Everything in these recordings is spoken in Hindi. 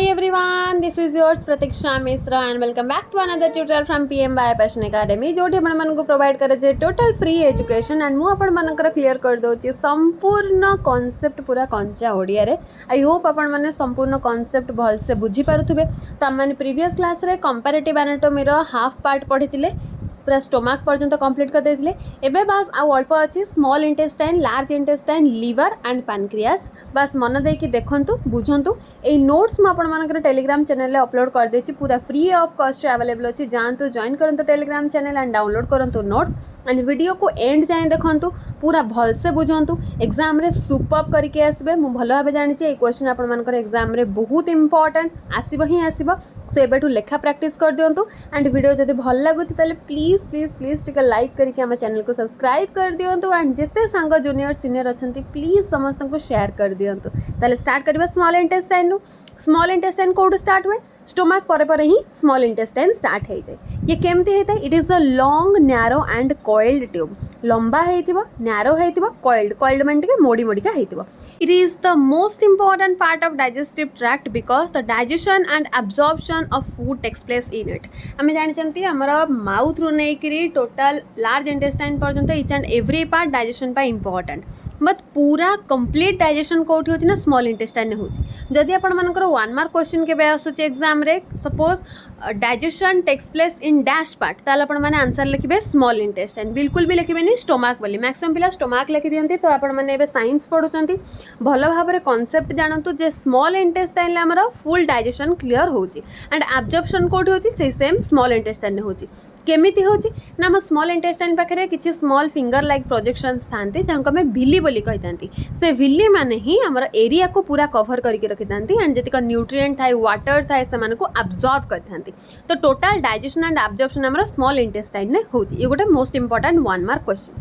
Hi everyone, this is yours Pratiksha Misra and welcome back to another tutorial from PM by Passion Academy जोठी आपण मानक प्रोवाइड करे टोटल फ्री एजुकेशन एंड मु आपण मानकर क्लियर कर दोची संपूर्ण कॉन्सेप्ट पूरा कंचा ओडिया रे। आई होप आपण माने संपूर्ण कॉन्सेप्ट भल से बुझी पारुथबे। तो हम माने प्रीवियस क्लास रे कंपैरेटिव एनाटॉमी रो हाफ पार्ट पढ़िथिले, पूरा स्टोमाक पर्यंत कंप्लीट कर देथिले। एबे बस आ अल्प अछि small intestine, large intestine, liver and pancreas. बस मन देकी देखंतु बुझंतु। ए नोट्स म आपण मानकर टेलीग्राम चैनल रे अपलोड कर देछि, पूरा फ्री ऑफ कॉस्ट अवेलेबल अछि। जानतु जॉइन करंतु टेलीग्राम चैनल एंड डाउनलोड करंतु नोट्स एंड वीडियो को एंड जाए देखंतु, पूरा भल से बुझंतु। एग्जाम रे सुपर करके आसबे। मु भल भाबे जानि छी ए क्वेश्चन आपण मानकर एग्जाम रे बहुत इंपोर्टेंट आसीबो ही आसीबो। सो एबेठु लेखा प्रैक्टिस कर दियंतु एंड वीडियो जदि भल लागुछि ताले प्लीज प्लीज प्लीज टिके लाइक करके हम चैनल को सब्सक्राइब कर दियंतु एंड जिते सांग जूनियर सीनियर अछंती प्लीज समस्त को शेयर कर दियंतु। ताले स्टार्ट करबा स्मॉल इंटेस्टाइन नु। स्मॉल इंटेस्टाइन कोड स्टार्ट हुए स्टोमक पर ही स्मॉल इंटेस्टाइन स्टार्ट हो जाए। ये केमती होता है? It is a long narrow and coiled tube. लंबा होइतिबो, नैरो होइतिबो, कॉइल्ड कॉइल्ड माने टिके मोड़ी मोड़ी का होइतिबो। It is the most important part of digestive tract because the digestion and absorption of food takes place in it. हमें जानि चंती हमरा माउथ रो नै करी टोटल लार्ज इंटेस्टाइन पर्यंत each and every part digestion पा इंपोर्टेंट, बट पूरा कंप्लीट डाइजेशन कोठी होची ना स्मॉल इंटेस्टाइन ने होची। जदि आपण मानकर 1 मार्क क्वेश्चन के बे आसुची एग्जाम रे, suppose digestion takes place in dash part, ताले आपण माने आंसर लिखिबे स्मॉल इंटेस्टाइन, बिल्कुल भी लिखिबेनी स्टोमक बोली। मैक्सिमम पिला स्टोमक लिखि दियंती। तो आपण माने एबे साइंस पढुचंती, भल भाव में कॉन्सेप्ट जानतु जे स्मॉल इंटेस्टाइन आमर फुल डाइजेशन क्लियर होची एंड एब्जॉर्प्शन कोठी होची से सेम स्मॉल इंटेस्टाइन होची। केमिति होची ना हम स्मॉल इंटेस्टाइन पाखरे किछि स्मॉल फिंगर लाइक प्रोजेक्शंस थांती जहां हमें विली बोली कहितांती। से विली माने ही हमर एरिया को पूरा कवर करके रखितांती एंड जतिक न्यूट्रिएंट थाए वाटर थाए से माने को एब्जॉर्ब करथांती। तो टोटल डाइजेशन एंड एब्जॉर्प्शन हमर स्मॉल इंटेस्टाइन ने होची। ये गोटे most important 1 mark question.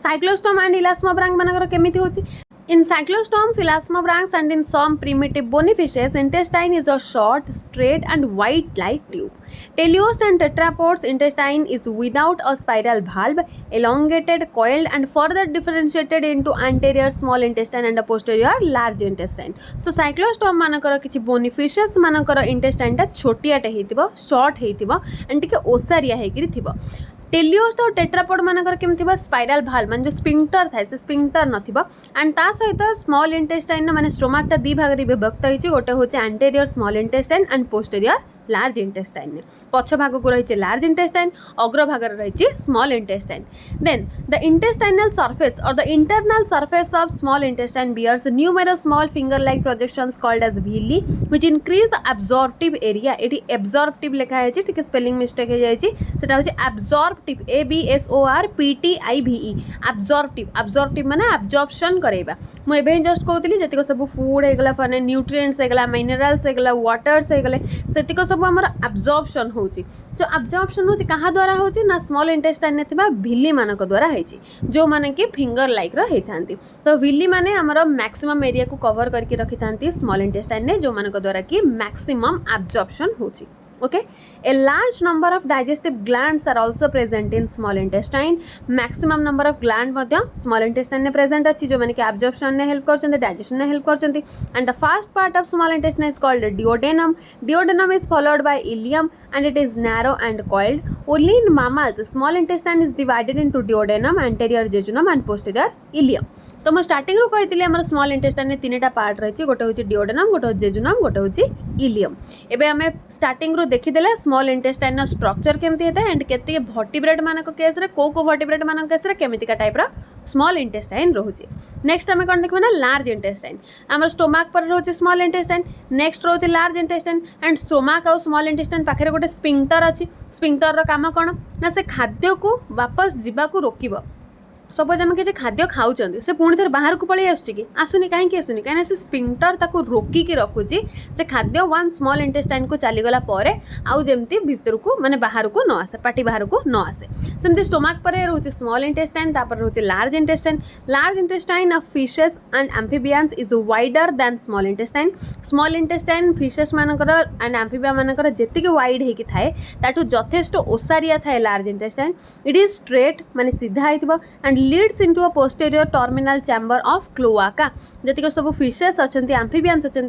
Cyclostome and elasmobranch मानकर केमिति होची? In cyclostomes, elasmobranchs and in some primitive bonifacius, intestine is a short, straight and white-like tube. Teleost and tetrapods, intestine is without a spiral valve, elongated, coiled and further differentiated into anterior small intestine and a posterior large intestine. So cyclostome मानकर किछि bonifacius मानकर intestine टा छोटियाटे हेतिबो, short हेतिबो and टिके ओसारिया हेकिरि थिबो। टेलियोस्ट और टेट्रापोड मानकर केमथि बा स्पाइरल भाल्व मान जो स्फिंक्टर थाए से स्फिंक्टर नथिबा एंड ता सहित स्मॉल इंटेस्टाइन माने स्टोमक टा दी भाग रे विभक्त होइछि। गोटे होचे anterior small intestine and posterior large intestine. पछ भाग को रही लार्ज इंटेस्टाइन, अग्र भाग रही small intestine. Then the intestinal surface और the internal surface of small intestine bears numerous small finger like projections called as villi which increase the absorptive area। एटी एब्जॉर्प्टिव लिखा है ठीक स्पेलिंग मिस्टेक हो जाई छि, सेटा होछि एब्जॉर्प्टिव, ABSORPTIVE। एब्जॉर्प्टिव माने एब्जॉर्प्शन करेबा। मु एबे जस्ट कहउतली जतिक सब फूड हेगला फने न्यूट्रिएंट्स हेगला मिनरल्स हेगला वाटर्स हेगले सेतिक सब हमर एब्जॉर्प्शन होची। जो एब्जॉर्प्शन होची कहा द्वारा होची ना स्मॉल इंटेस्टाइन ने थिबा villi मानक द्वारा हेची, जो माने कि फिंगर लाइक रो हेथांती। तो villi माने हमर मैक्सिमम एरिया को कवर करके रखिथांती स्मॉल इंटेस्टाइन ने, जो मानक द्वारा कि मैक्सिमम एब्जॉर्प्शन होची। Okay, a large number of digestive glands are also present in small intestine। maximum number of gland Madhya small intestine ने present अच्छी, जो माने कि absorption ने help करचंती, digestion ने help करचंती। and the first part of small intestine is called duodenum। duodenum is followed by ileum and it is narrow and coiled। only in mammals small intestine is divided into duodenum, anterior jejunum and posterior ileum। तो मैं स्टार्टिंग रो कहितली हमर स्मॉल इंटेस्टाइन ने तीनटा पार्ट रहिछि, गोटे होछि डिओडेनम, गोटे होछि जेजुनम, गोटे होछि इलियम। एबे हमें स्टार्टिंग रो देखि देले स्मॉल इंटेस्टाइन नो स्ट्रक्चर केमति हेता एंड केते वर्टिब्रेट मानक केस रे को वर्टिब्रेट मानक केस रे केमिति का टाइप रो स्मॉल इंटेस्टाइन रहउछि। नेक्स्ट हमें कोन देखबे ना लार्ज इंटेस्टाइन। हमर स्टोमक पर रहउछि स्मॉल इंटेस्टाइन, नेक्स्ट रहउछि लार्ज इंटेस्टाइन एंड स्टोमक और स्मॉल इंटेस्टाइन पाखरे गोटे स्फिंक्टर अछि। स्फिंक्टर रो काम कोन ना से खाद्य को वापस जीवा को रोकिबो। सपोज आम किसी खाद्य खाऊँ से पुणी थे बाहर को पलि आसुनी कहीं आसुनी कहीं से स्फिंक्टर ताको रोकिकी रखुची से खाद्य 1 स्मॉल इंटेस्टाइन को चलीगला आउ जमती भितर को माने बाहर को न आसे, पार्टी बाहर को न आसे। सेमती स्टोमक पर रोचे स्मॉल इंटेस्टाइन, तापर रोचे large intestine. Large intestine of fishes and amphibians is wider than small intestine. Small intestine fishes मानकर एंड एम्फिबिया मानकर जेतिक वाइड होकी थाए ताठू जथेष्ट ओसारिया थाए large intestine. It is straight माने सीधा आइथिबो and leads into a posterior terminal chamber of cloaca जतिक सब फिशेस अच्छे एम्फिबियंस अच्छे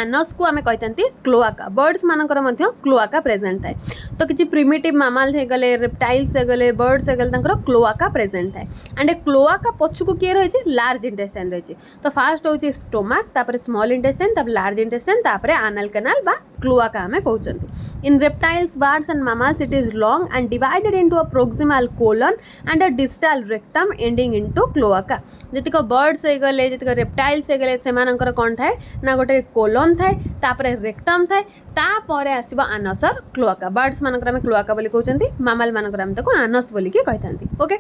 एनस को आम कही क्लोआका बर्ड्स मानकर क्लोआका प्रेजेंट थाए तो किसी प्रिमिटिव मामल्स हो गले रेप्टाइल्स हो गले बर्ड्स हो गले क्लोआका प्रेजेंट थाए एंड क्लोआका पछकू किए रही लार्ज इंटेस्टाइन रही तो फास्ट हूँ स्टोमाक तापर स्मॉल इंटेस्टाइन तापर लार्ज इंटेस्टाइन तापर एनल कैनाल बा क्लोआका आम कहते in reptiles birds and mammals it is long and divided into a proximal colon and a distal rectum ending into cloaca जतिक बर्ड्स हो गले जतिक रेप्टाइल्स हो गले सेमानकर कौन थाए ना गोटे कोलन थाए तापर रेक्टम थाए तापर आसब आनसर क्लोआका बर्ड्स मानकर आम क्लोआका बोली कहते मामल मानकर आम ताको आनस बोली कहते ओके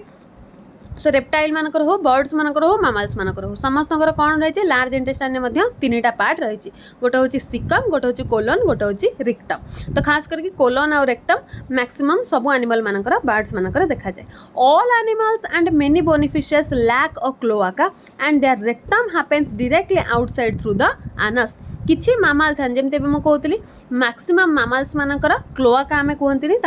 सो रेप्टाइल मानकर हो बर्ड्स मानकर हो मामल्स मानकर हो समस्त कौन रही लार्ज इंटेस्टाइन में तीन टा पार्ट रही गोटे हूँ सिकम गोटे हूँ कोलन गोटे हूँ रिक्टम तो खास करके कोलन और रेक्टम मैक्सिमम सब एनिमल मानकर बर्ड्स मानकर देखा जाए ऑल एनिमल्स एंड मेनी बेनिफिशियस lack a cloaca and their rectum happens directly outside through the anus किछि मामल था जमते मुझे कहती मैक्सिमम मामल्स मानकर क्लोआका आम कहती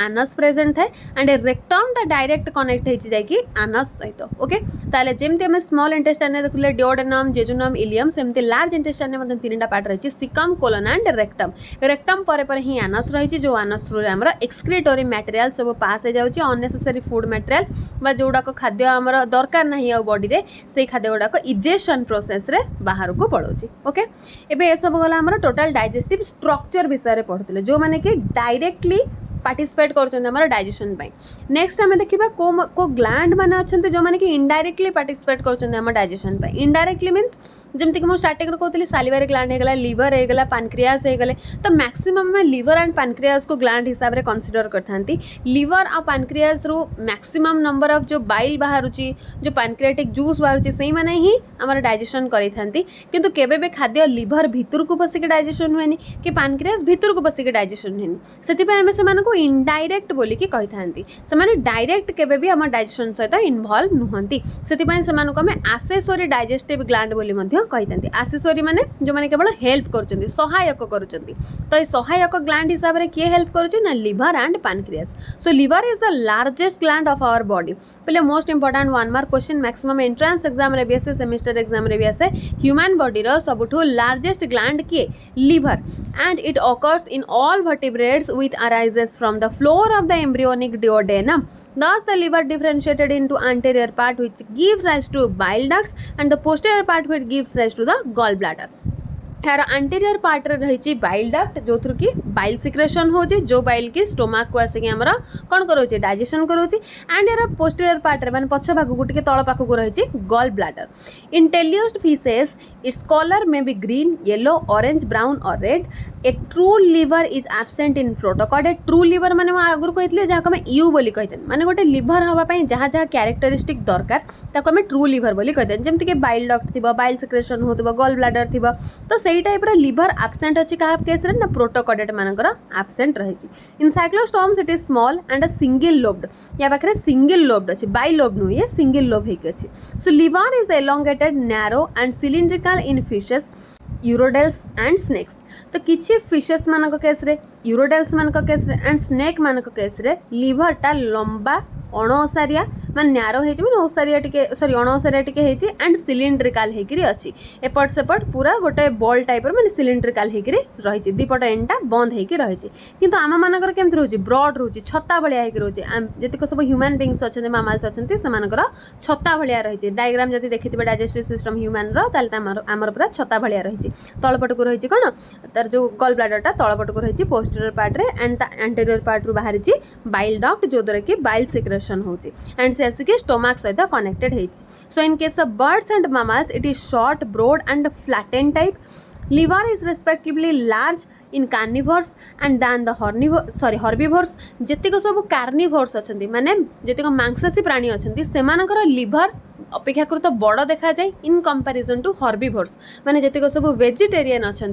आनस प्रेजेंट थाए एंड रेक्टम टा डायरेक्ट कनेक्ट होती आनस सहित ओके ताले जमती आम स्मॉल इंटेस्टाइन देखुले डिओडेनम जेजुनम इलियम सेमती लार्ज इंटेस्टाइन में तीन टा पार्ट रही caecum colon and rectum rectum पर ही आनस रही जो आनस थ्रू आम एक्सक्रीटरी मटेरियल सब पास हो जाए अननेसेसरी फूड मटेरियल जोड़ाक खाद्य आमर दरकार ना बॉडी रे से खाद्य गुड़ाक इजेक्शन प्रोसेस रे बाहर को पड़ोची ओके एबे सब गला आमर टोटल डाइजेस्टिव स्ट्रक्चर विषय पढ़ुले जो मैंने कि डायरेक्टली पार्टिसिपेट कर डाइजेशन नेक्स्ट आम देखा को ग्लैंड मैंने अच्छा जो मैंने कि इनडायरेक्टली पार्टिसिपेट कर डाइजेशन इनडायरेक्टली मीन्स जमती कि स्टार्टिंग कहती सालिवारी ग्लैंड होगा लिवर होगा पानक्रियास होगले तो मैक्सिमम लिवर एंड पानक्रियास को ग्लैंड हिसाब से कंसीडर करते लिवर आ पानक्रियास रु मैक्सिमम नंबर ऑफ जो बाइल बाहर जो पानक्रियाटिक जूस बाहर से मैंने ही आम डाइजेशन करते किंतु केबे भी खाद्य लिवर भितर को पसिक डाइजेशन हुए कि पानक्रियास भितर को पसिक डाइजेशन हुए से इनडायरेक्ट बोलिकी कही से डायरेक्ट केबे भी आम डाइजेशन सहित इनवॉल्व नुहंती से आम एसेसरी डाइजेस्टिव ग्लैंड बोली कहते आसेसरी माने जो माने केवल हेल्प कर सहायक कर तो ये सहायक ग्लैंड हिसाब से किए हेल्प कर liver and pancreas so liver is the largest gland of our body पहले most important 1 mark question maximum entrance exam रे भी आसे सेमेस्टर एग्जाम रे भी आसे ह्यूमन बॉडी रो सबुठु लार्जेस्ट ग्लैंड किए liver and it occurs in all vertebrates with arises from the floor of the embryonic duodenum. Thus, the liver differentiated into anterior part which gives rise to bile ducts and the posterior part which gives rise to the gallbladder. यार अंटेरियर पार्ट रही बाइल डक्ट जो थ्रू कि बाइल सिक्रेशन हो जो बाइल की स्टोमाक को आसिक आमर कौन करोचे डाइजेशन करोची एंड यार पोस्टीरियर पार्ट माने पछ भाग को टिके तळ पाख को रही gall bladder in teleost fishes its colour may be green yellow orange brown और red a true liver is absent in protochord true liver माने आगुर कहते जहाँ आम यू बोली कहते माने गोटे लिवर हाँपाई जहाँ जहाँ क्यारेक्टरिस्टिक दरकार ताको आम ट्रू लिवर बोली कहते जमती कि बाइल डक्ट थी बाइल सिक्रेशन हो गॉल ब्लैडर थी तो सही टाइप लिवर एब्सेंट अच्छी क्या केस ना प्रोटोकॉडेट मानकर एब्सेंट रही in cyclostomes it is small and a single lobed या पाखे सिंगल लोब्ड अच्छी बाई लोब्ड नुह ये सिंगल लोब होगी अच्छी so liver is elongated narrow and cylindrical in fishes urodeles and snakes तो किसी फिशेस मान केस यूरोडेल्स मान केस एंड स्नेक मान केस लिवर टा लंबा अणओसारिया मान न्यारो मैंने ओसारिया टिके सॉरी अणओसारिया टिके एंड सिलिंड्रिकल होकर अच्छी एपट सेपट पूरा गोटे बॉल टाइप मैंने सिलिंड्रिकल होकर रही दीपट एंडा बंद होकर रही किंतु आम मानकर केमती रोचे ब्रॉड रोचे छत्ता भाया रोचे जी सब ह्यूमन बींग्स अच्छा मामल्स अच्छा से छत्ता भाया रही डायग्राम जब देखिए डाइजेस्टिव सिस्टम ह्यूमन आमर पूरा छत्ता भाया रही तलपट को रही कौन तार जो गॉल ब्लैडरटा तलपट को रही पोस्टीरियर पार्ट रे एंड एंटीरियर पार्ट रू बाहरी बाइल डक्ट जो द्वारा कि बाइल सिक्रेशन हो एंड से आसिक स्टोमाक सहित कनेक्टेड है so in case of birds and mammals it is short broad and flattened type liver is respectively large in carnivores and than the herbivores जेतिक सब कार्निवोर्स अच्छा माने जेतिक मांसाशी प्राणी अच्छा सेमानकर लिवर अपेक्षाकृत बड़ देखा जाए इन कंपैरिजन टू हर्बिवोर्स माने जेतिक सब वेजिटेरियन अच्छा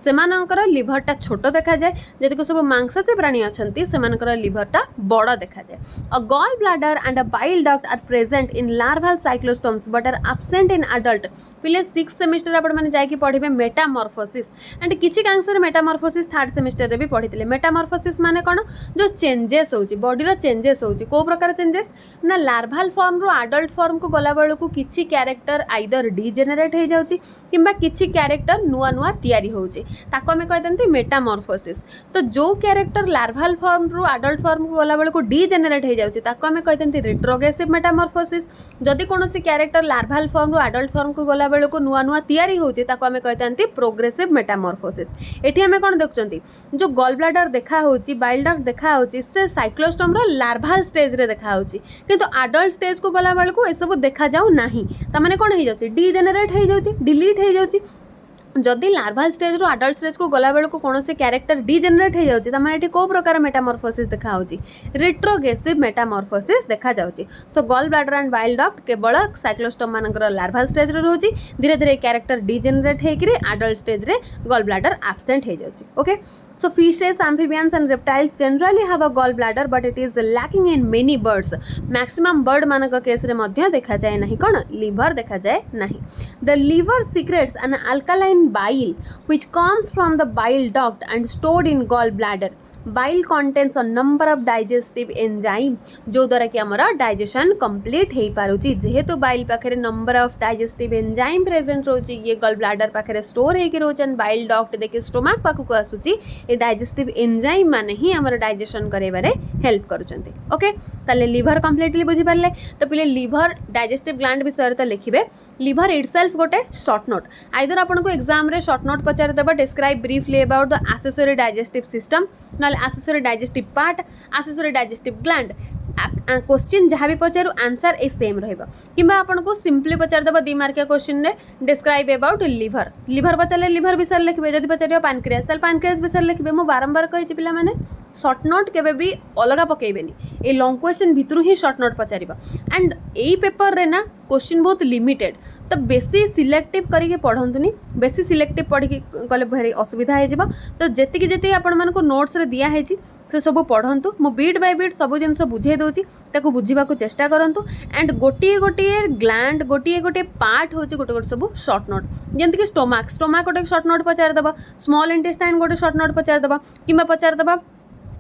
सेमानकर लिवरटा छोट देखा जाए जेतिक सब मांसाशी प्राणी अच्छा सेमानकर लिवरटा बड़ देखा जाए a gall bladder and a bile duct are present in larval cyclostomes but are absent in adult पिले 6th सेमिस्टर आपण माने जाई कि पढिबे मेटामॉर्फोसिस एंड किछि कांसर मेटामॉर्फोसिस मेटामॉर्फोसिस थर्ड सेमिस्टर रे भी पढ़ी मेटामॉर्फोसिस माने कौन जो चेंजेस होची बॉडी रो चेंजेस होची को प्रकार चेंजेस ना लार्भाल फॉर्म रो एडल्ट फॉर्म को गला बेलू को किछि कैरेक्टर आइदर डीजेनेरेट हो जाउची किंबा किछि कैरेक्टर नुआ नुआ तैयारी होची ताको हमें कहते मेटामॉर्फोसिस। तो जो कैरेक्टर लार्भाल फॉर्म रो एडल्ट फॉर्म को गला बेलू को डीजेनेरेट हो जाउची ताको हमें कहते रिट्रोग्रेसिव मेटामॉर्फोसिस। जदि कोनोसी कैरेक्टर लार्भाल फॉर्म रो एडल्ट फॉर्म को गला बेलू को नुआ नुआ तैयारी होची ताको हमें कहते प्रोग्रेसिव मेटामॉर्फोसिस। एठी हमें कोन देखुचंती जो गॉल ब्लैडर देखा होची बाइल डक्ट देखा होची से साइक्लोस्टोम रो लार्भाल स्टेज रे देखा होची किंतु एडल्ट स्टेज को गला बेलू को ए सब देखा जाऊ नाही त माने कोन हे जाउची डीजेनेरेट हे जाउची डिलीट हे जाउची। जदि लार्भाल स्टेज रो एडल्ट स्टेज को गला बेलू को कौनसी कैरेक्टर डीजेनेरेट हो जाउची त माने एठी को प्रकार मेटामॉर्फोसिस देखा होची रिट्रोग्रेसिव मेटामॉर्फोसिस देखा जाउची। So gall bladder and bile duct केवल साइक्लोस्टोम मानकर लार्भाल स्टेज रे रहउची धीरे धीरे कैरेक्टर डीजेनेरेट हेकरी एडल्ट स्टेज रे गॉल ब्लैडर एब्सेंट हो जाउची। Okay so fishes amphibians and reptiles generally have a gall bladder but it is lacking in many birds maximum bird मानक केस रे मध्य देखा जाए नहीं कौन liver देखा जाए नहीं। the liver secretes an alkaline bile which comes from the bile duct and stored in gall bladder bile contains a number of digestive enzyme जो द्वारा कि हमारा डाइजेशन कंप्लीट हो पारुची जेहेतु बाइल पाखे number of digestive enzyme present रोची ये गॉल ब्लैडर पाखे स्टोर होकर रोचन बाइल डक्ट देखिए स्टोमाक पाखक आसूची ये डाइजेस्टिव एंजाइम माने ही हमारा डाइजेशन करेबारे हेल्प करूचंती। ओके ताले लिवर कंप्लीटली बुझी पारले तो पहिले लिवर डाइजेस्टिव ग्लैंड विषय तो लिखिबे लिवर इटसेल्फ गोटे शॉर्ट नोट आइदर आपन को एग्जाम रे शॉर्ट नोट पचार देबा describe briefly about the accessory digestive system ना accessory digestive part accessory digestive gland question जहाँ भी पचारू आंसर ए सेम रहिबा किंबा आपन को सिंपली पचार देबा 2 मार्किया क्वेश्चन ने डिस्क्राइब अबाउट लिवर लिवर पचारले लिवर विषय लिखिबे जदि पचारियो पैनक्रियास ताल पैनक्रियास विषय लिखिबे मो बारंबार कहिछि पिला माने शॉर्ट नोट केबे भी अलगा पकेइबेनी ए लॉन्ग क्वेश्चन भितरु ही शॉर्ट नोट पचारिबा एंड एई पेपर रे ना क्वेश्चन बहुत लिमिटेड तो बेसी सिलेक्टिव करके पढ़ंतुनी बेसी सिलेक्टिव पढ़ी गले भारी असुविधा हो जाबा तो जेतिकी जेतिकी आपण मानको नोट्स रे दिया हेछि से सब पढ़ंतु मो बीट बाय बीट सब जिनस बुझे दउची ताको बुझीबा को चेष्टा करंतु एंड गोटिए गोटिए ग्लैंड गोटिए गोटिए पार्ट होची गोटे गोटे सब शॉर्ट नोट जेंति कि स्टोमाक स्टोमाक गोटे शॉर्ट नोट पचार दबा स्मॉल इंटेस्टाइन गोटे शॉर्ट नोट पचार दबा किंबा पचार दबा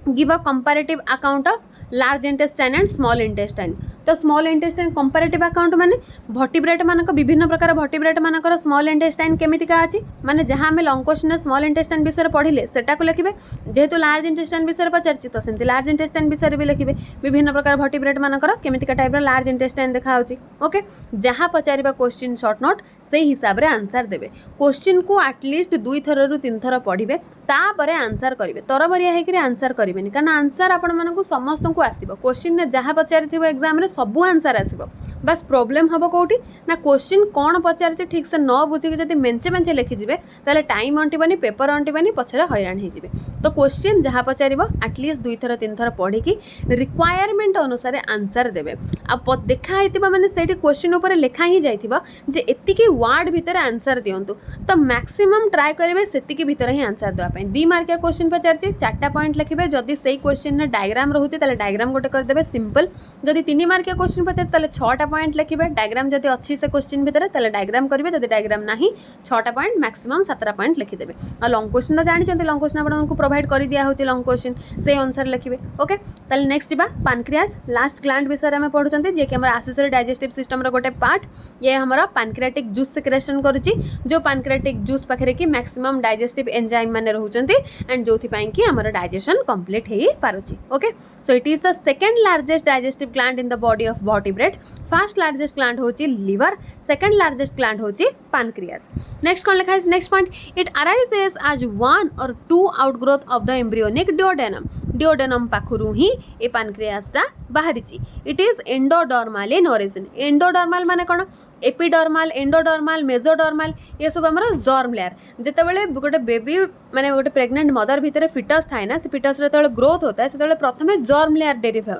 give a comparative account of large intestine and small intestine तो स्मॉल इंटेस्टाइन कंपैरेटिव अकाउंट माने वर्टिब्रेट मानक विभिन्न प्रकार वर्टिब्रेट मानकर स्मॉल इंटेस्टाइन केमितिका अछि माने जहां हमें लॉन्ग क्वेश्चन स्मॉल इंटेस्टाइन विषय पढ़िले सेटा को लिखिबे जेहेतु लार्ज इंटेस्टाइन विषय पचारछि तो सेंति लार्ज इंटेस्टाइन विषय भी लिखिबे विभिन्न प्रकार वर्टिब्रेट मानकर केमितिका टाइप रो लार्ज इंटेस्टाइन देखा होछि। ओके जहां पचारिबा क्वेश्चन शॉर्ट नोट से हिसाब रे आंसर देबे क्वेश्चन को एटलीस्ट 2 थर रु 3 थर पढ़िबे तापरे आंसर करिवे तरबरिया हेकरी आंसर करिवेनी कारण आंसर आपण मानकु समस्त को आसीबो क्वेश्चन ने जहां पचारिथिबो एग्जाम रे सब आंसर आसीबो बस प्रॉब्लम हबो कोठी ना क्वेश्चन कोन पचारछि ठीक से न बुझी के जदी मेंचे मेंचे लिखि जिवे ताले टाइम अंटिबनी पेपर अंटिबनी पछरे हैरान हे जिवे तो क्वेश्चन जहां पचारिबो एटलीस्ट 2 थर 3 थर पढ़ी की रिक्वायरमेंट अनुसार आंसर देबे अब देखा हेतिबा माने सेठी क्वेश्चन ऊपर लिखा ही जाइथिबा जे एतिकी वर्ड भीतर आंसर दियंतु तो मैक्सिमम ट्राई करिवे सेतिकी भीतर ही आंसर देबा पई 2 मार्किया क्वेश्चन पचारछि 4टा पॉइंट लिखिबे जदी सेही क्वेश्चन ने डायग्राम रहउछि ताले डायग्राम गोटे कर देबे सिंपल जदी 3 मार्किया क्वेश्चन पचार ताले 6टा पॉइंट लिखिबे डायग्राम जदी अछि से क्वेश्चन भीतर ताले डायग्राम करिवे जदी डायग्राम नाही 6टा पॉइंट मैक्सिमम 17टा पॉइंट लिखि देबे आ लॉन्ग क्वेश्चन तो जानि चंती लॉन्ग क्वेश्चन आपण को प्रोवाइड करि दिया होछि लॉन्ग क्वेश्चन से आंसर लिखिबे। ओके ताले नेक्स्ट जिबा पैनक्रियास लास्ट ग्लैंड विषय में पढु चंती जे कि हमर एक्सेसरी डाइजेस्टिव सिस्टम रो गोटे पार्ट ये हमर पैनक्रियाटिक जूस सिक्रेशन करूची जो पैनक्रियाटिक जूस पाखरे की मैक्सिमम डाइजेस्टिव एंजाइम माने रहउचंती एंड जोथि पई कि हमर डाइजेशन कंप्लीट हे पारुची। Okay so it is the second largest digestive gland in the body of vertebrate first largest gland होची लिवर सेकंड लार्जेस्ट ग्लैंड होची पैनक्रियास। नेक्स्ट कोन लिखा है next point it arises as 1 or 2 outgrowth of the embryonic duodenum पाखुरु ही ए पैनक्रियासटा बाहरिची it is endodermal in origin endodermal माने कोन एपिडर्माल एंडोडर्माल मेसोडर्माल ये सब हमर जर्म लेयर जेते बेले गोटे बेबी माने गोटे प्रेग्नेंट मदर भीतर फिटस थाए ना से फिटस रे तळे ग्रोथ होता है से तळे प्रथमे जर्म लेयर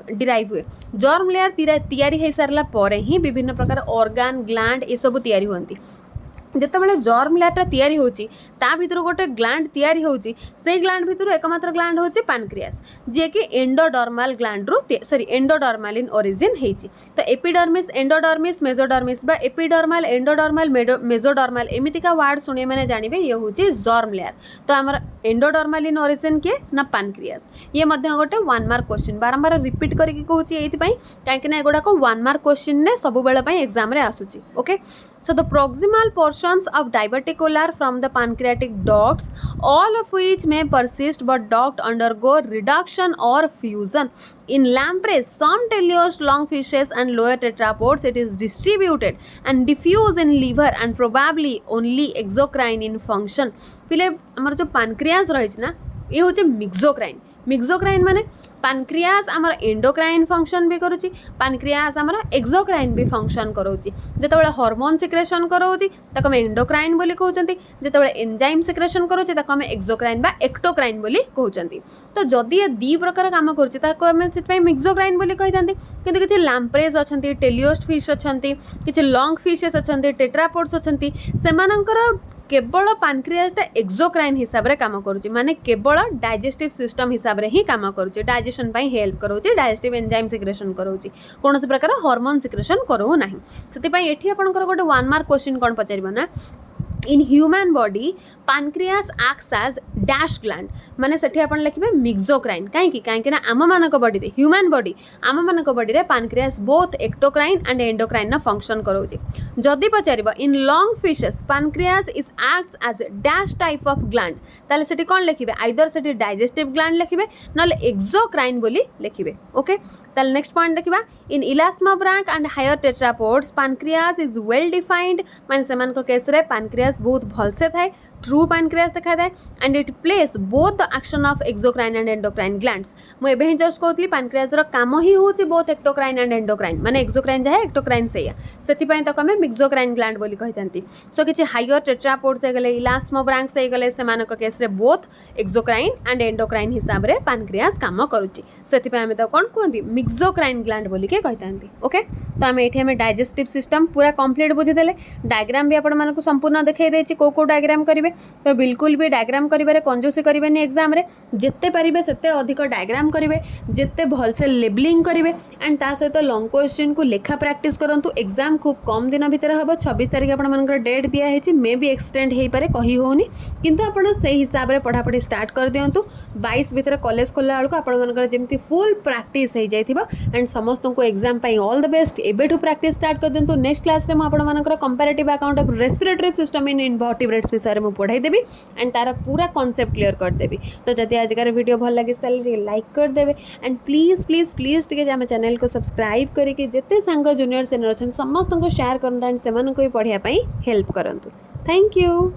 डिराइव हुए जर्म लेयर तैयारी हे सारला परे ही विभिन्न प्रकार ऑर्गन ग्लैंड ये सब तैयारी होंती ଯେତେବେଳେ ଜର୍ମ ଲେୟାରଟା ତିଆରି ହେଉଛି ତା ଭିତରୁ ଗୋଟେ ଗ୍ଲାଣ୍ଡ ତିଆରି ହେଉଛି ସେଇ ଗ୍ଲାଣ୍ଡ ଭିତରୁ एकमात्र ଗ୍ଲାଣ୍ଡ ହେଉଛି ପାନକ୍ରିଆସ୍ ଯିଏକି ଏଣ୍ଡୋଡର୍ମାଲ ଗ୍ଲାଣ୍ଡରୁ ଏଣ୍ଡୋଡର୍ମାଲ ଇନ୍ ଅରିଜିନ୍ ହେଇଛି। ତ ଏପିଡର୍ମିସ୍ ଏଣ୍ଡୋଡର୍ମିସ୍ ମେଜୋଡର୍ମିସ୍ ବା ଏପିଡର୍ମାଲ ଏଣ୍ଡୋଡର୍ମାଲ ମେଜୋଡର୍ମାଲ ଏମିତିକା ୱାର୍ଡ ଶୁଣିବେ ମାନେ ଜାଣିବେ ଇଏ ହେଉଛି ଜର୍ମ ଲେୟାର। ତ ଆମର ଏଣ୍ଡୋଡର୍ମାଲ ଇନ୍ ଅରିଜିନ୍ କିଏ ନା ପାନକ୍ରିଆସ୍। ଇଏ ମଧ୍ୟ ଗୋଟେ 1 ମାର୍କ କ୍ୱେଶ୍ଚିନ୍ ବାରମ୍ବାର ରିପିଟ୍ କରିକି କହୁଛି ଏଇଥିପାଇଁ କାହିଁକିନା ଏଗୁଡ଼ାକ 1 ମାର୍କ କ୍ୱେଶ୍ଚିନ୍ରେ ସବୁବେଳେ ପାଇଁ ଏକ୍ଜାମ୍ରେ ଆସୁଛି। Okay, so the proximal portions of diverticular from the pancreatic ducts, all of which may persist but duct undergo reduction or fusion. In lampreys, some teleosed lungfishes and lower tetrapods, it is distributed and diffuse in liver and probably only exocrine in function. पिले हमर जो pancreas रहिछ ना ये होचे मिक्सोक्राइन। मिक्सोक्राइन माने पानक्रियास आमर एंडोक्राइन फंक्शन भी करुच्ची, पानक्रियास आमर एक्सोक्राइन भी फंक्शन करोची। जेतेबेले हार्मोन सिक्रेशन करोची ताको हम एंडोक्राइन बोली कहउचंती, जेतेबेले एंजाइम सिक्रेशन करोची ताको हम एक्सोक्राइन बा एक्टोक्राइन बोली कहउचंती। तो जदि ये दी प्रकार काम करुची ताको हम सेतपई मिक्सोक्राइन बोली कहितांती। किंतु किछि लैम्प्रेज अछंती, टेलियोस्ट फिश अछंती, किछि लॉन्ग फिशेस अछंती, टेट्रापोड्स अछंती, सेमानंकर केवल पानक्रियासटा एक्सोक्राइन हिसाब रे काम करूची, माने केवल डाइजेस्टिव सिस्टम हिसाब रे ही काम करूची, डाइजेशन पई हेल्प करूची, डाइजेस्टिव एंजाइम सिक्रेशन करूची, कोनोसी प्रकार हार्मोन सिक्रेशन करू नाही। सेति पई एठी आपनकर गोटे 1 मार्क क्वेश्चन कोन पचारिबो ना in human body pancreas acts as dash gland माने सेठी आपण लिखिबे मिक्सोक्राइन कहीं ना आम मानक बॉडी रे ह्यूमन बॉडी आम मानक बॉडी रे pancreas both ectocrine and endocrine ना फंक्शन करोची। जदि पचारिबो in long fishes pancreas is acts as dash type of gland ताले सेठी कोन लिखिबे आइदर सेठी डाइजेस्टिव ग्लैंड लिखिबे नले एक्सोक्राइन बोली लिखिबे। ओके, ताले नेक्स्ट पॉइंट देखिबा in elasmobranch and higher tetrapods pancreas is well defined माने सेमान को केस रे पानक्रियास बहुत भलसे थाए, ट्रू पानक्रियास देखा थाए and it place both the action of exocrine and endocrine glands. मु एबे ही जस्ट कहतली पानक्रियास रो काम ही होची बोथ एक्टोक्राइन एंड एंडोक्राइन माने एक्सोक्राइन जाय एक्टोक्राइन सेया सेति पई तक हमें मिक्सोक्राइन ग्लैंड बोली कहितांती। सो किछि हायर टेट्रापोड्स हे गले इलास्मोब्रांक्स हे गले सेमानक केस रे बोथ एक्सोक्राइन एंड एंडोक्राइन हिसाब रे पानक्रियास काम करूची, सेति पई हमें त कोन कहंती मिक्सोक्राइन ग्लैंड बोली के कहितांती। ओके, तो हमें एठी हमें डाइजेस्टिव सिस्टम पूरा कंप्लीट बुझी देले, डायग्राम भी आपण मानक संपूर्ण देखाई देछि को डायग्राम करिवे। तो बिल्कुल भी डायग्राम करिबारे कंजूसी करिवेनी एग्जाम रे, जेते परिबे सेते अधिक डायग्राम करिवे, जेते भल से लेबलिंग करिवे एंड ता सहित लॉन्ग क्वेश्चन को लेखा प्रैक्टिस करंतु। एग्जाम खूब कम दिन भीतर हबो, 26 तारिख आपण मानकर डेट दिया हेछि, मे भी एक्सटेंड हेई पारे कहि होउनी, किंतु आपण सेही हिसाब रे पढापढी स्टार्ट कर दियंतु। 22 भीतर कॉलेज खोला बेलको आपण मानकर जेमति फुल प्रैक्टिस हेई जाइथिबो एंड समस्त को एग्जाम पई ऑल द बेस्ट। एबेठु प्रैक्टिस स्टार्ट कर दियंतु। नेक्स्ट क्लास रे म आपण मानकर comparative account of respiratory system in invertebrates विषय रे म पढाई देबी एंड तार पूरा कॉन्सेप्ट क्लियर कर देबी। तो जदि आजकार वीडियो भल लगे ताले लाइक कर देबे एंड प्लीज प्लीज प्लीज टिके हम चैनल को सब्सक्राइब करके जेते सांग जूनियर सीनियर अछन समस्त को शेयर करन एंड सेमान को भी पढ़िया पई हेल्प करंतु। Thank you.